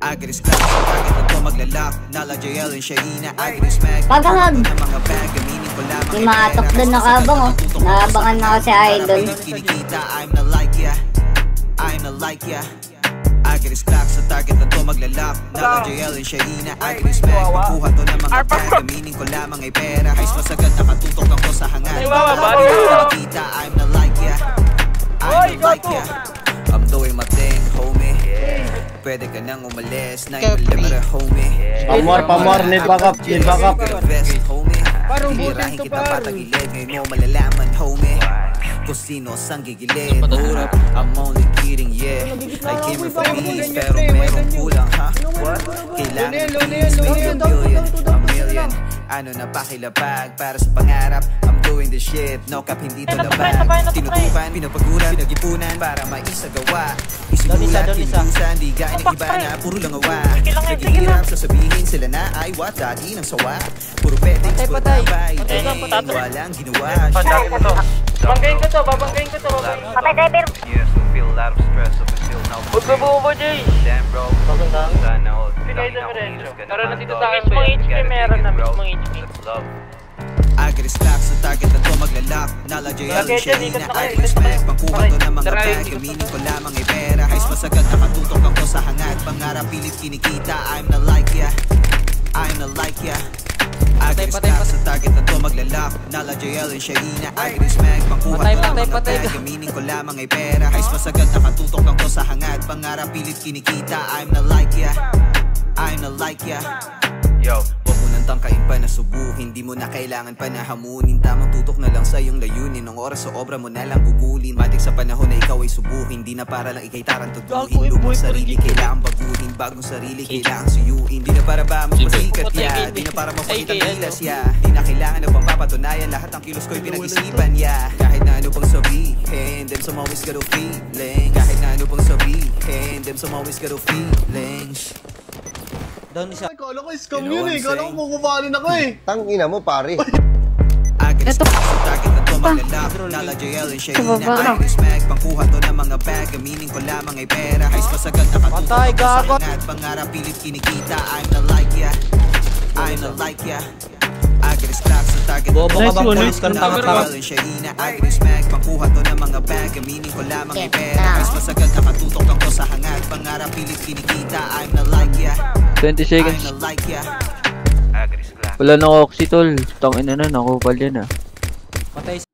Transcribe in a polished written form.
Agris class, target na to maglalak. Nala JL and Shaina, Agris mag Pagkakag mga bag, aminin ko lamang yung matok doon nakabang oh. Naabangan na kasi idol. Kinikita, I'm na like ya, I'm na like ya. Agris class, sa target na to maglalak. Nala JL and Shaina, Agris mag pagkuha to ng mga bag, aminin ko lamang ay pera. Hays masagad, nakatutok ako sa hangat. Kinikita, I'm na like ya, I'm na like ya. I'm doing my thing, homie. Pwede ka nang umalis, na ipalimara, homie. Pamor, need backup, need backup. Parang butin to par. Patagilid, ngayon mo malalaman, homie. Kung sino sang gigilid. I'm only kidding, yeah. I came here for peace, pero meron kulang, ha? Kailangan peace, maybe a million. Ano na pakilabag para sa pangarap. I'm doing this shit, no cap, hindi to labag. Tinutukan, pinapaguran, pinagipunan para maisagawa. Isinulat, tinutusan, di gaya ng iba na puro lang awa. Naghihirap, sasabihin sila na ay what, dati ng sawa. Puro petings, puro tabay, walang ginawa. Babanggayin ko to, babanggayin ko to. Patay driver. Yes, we feel a lot of stress up until now. Huwag mabuo mo, Jay. Damn, bro. Sana all. Pinay na merenso. Tara na dito sa akin. Mismong HP meron na, mismong HP. Agris clap, sa target na to maglalak. Nala JL and Shaina, Agris mag pangkuha to ng mga bag, aminin ko lamang ay pera. Hays masagad, nakatutok ako sa hangat. Pangarap, pilit kinikita, I'm na like ya, I'm na like ya. Agris clap, sa target na to maglalak. Nala JL and Shaina, Agris mag pangkuha to ng mga bag, aminin ko lamang ay pera. Hays masagad, nakatutok ako sa hangat. Pangarap, pilit kinikita, I'm na like ya, I'm na like ya. Yo, wag mo nang tangkain pa na subuhin. Di mo na kailangan pa na hamunin. Tamang tutok na lang sa iyong layunin. Nung oras sa obra mo na lang gugulin. Matik sa panahon na ikaw ay subuhin. Di na para lang ikay tarantuduhin. Lumang sarili kailangan baguhin. Bagong sarili kailangan suyuin. Di na para ba magpasikat ya. Di na para mapakita bilas ya. Di na kailangan na pang papatunayan. Lahat ng kilos ko'y pinag-isipan ya. Kahit na ano pang sabihin, them some always got a feeling. Kahit na ano pang sabihin, them some always got a feelings. Ay, kala ko scam yun eh. Kala ko kukubalin ako eh. Tangina mo, pare. Agris clap, sa target na to maglalak. Nala JL and Shaina, Agris mag pangkuha to ng mga bag, aminin ko lamang ay pera. Hays masagad, nakatutok ako sa hangat. Pangarap, pilit kinikita, I'm na like ya, I'm na like ya. Agris clap, sa target na to maglalak. Nala JL and Shaina, Agris mag pangkuha to ng mga bag, aminin ko lamang ay pera. Hays masagad, nakatutok ako sa hangat. Pangarap, pilit kinikita, I'm na like ya, 20 seconds. I'm na like ya. Agris clap. Wala na oxy tol. Tangina na, nakupal yan ah. Patay